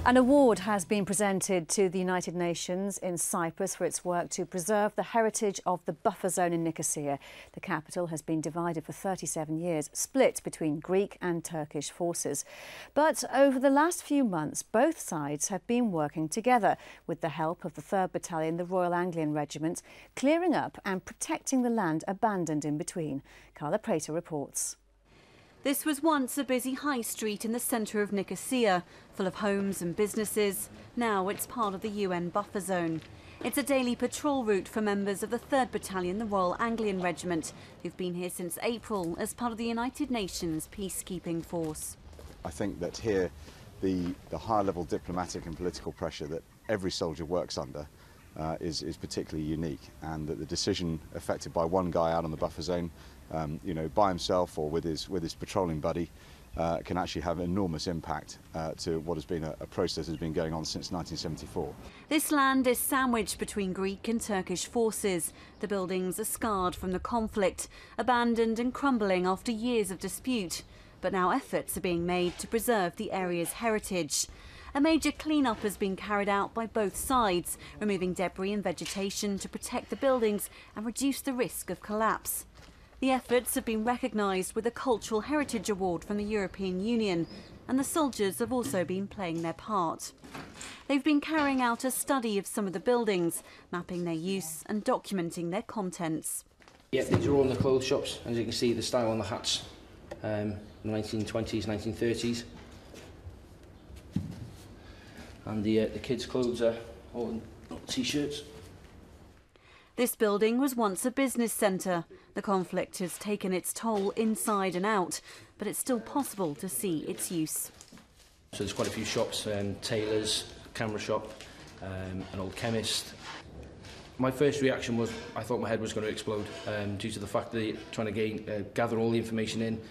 An award has been presented to the United Nations in Cyprus for its work to preserve the heritage of the buffer zone in Nicosia. The capital has been divided for 37 years, split between Greek and Turkish forces. But over the last few months, both sides have been working together with the help of the 3rd Battalion, the Royal Anglian Regiment, clearing up and protecting the land abandoned in between. Carla Prater reports. This was once a busy high street in the centre of Nicosia, full of homes and businesses. Now it's part of the UN buffer zone. It's a daily patrol route for members of the 3rd Battalion, the Royal Anglian Regiment, who've been here since April as part of the United Nations peacekeeping force. I think that here the higher level diplomatic and political pressure that every soldier works under is particularly unique, and that the decision affected by one guy out on the buffer zone, by himself or with his patrolling buddy, can actually have enormous impact to what has been a process that has been going on since 1974. This land is sandwiched between Greek and Turkish forces. The buildings are scarred from the conflict, abandoned and crumbling after years of dispute. But now efforts are being made to preserve the area's heritage. A major clean-up has been carried out by both sides, removing debris and vegetation to protect the buildings and reduce the risk of collapse. The efforts have been recognised with a Cultural Heritage Award from the European Union, and the soldiers have also been playing their part. They've been carrying out a study of some of the buildings, mapping their use and documenting their contents. Yeah, these are all in the clothes shops. As you can see, the style on the hats, 1920s, 1930s. And the kids' clothes are all t-shirts. This building was once a business centre. The conflict has taken its toll inside and out, but it's still possible to see its use. So there's quite a few shops, tailors, camera shop, an old chemist. My first reaction was I thought my head was going to explode due to the fact that you're trying to gather all the information in,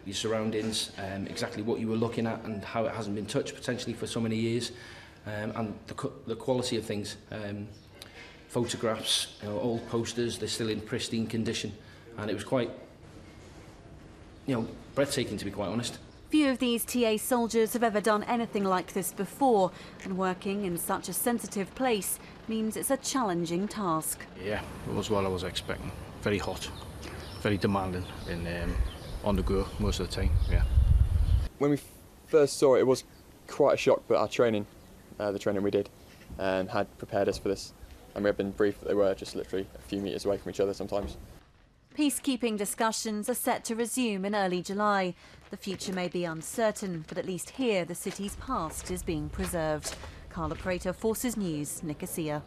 your surroundings, exactly what you were looking at and how it hasn't been touched potentially for so many years, and the quality of things. Photographs, old posters, they're still in pristine condition, and it was quite, breathtaking, to be quite honest. Few of these TA soldiers have ever done anything like this before, and working in such a sensitive place means it's a challenging task. Yeah, it was what I was expecting. Very hot, very demanding, and on the go most of the time, yeah. When we first saw it, it was quite a shock, but our training, the training we did, had prepared us for this. And we have been briefed that they were just literally a few metres away from each other sometimes. Peacekeeping discussions are set to resume in early July. The future may be uncertain, but at least here the city's past is being preserved. Carla Prater, Forces News, Nicosia.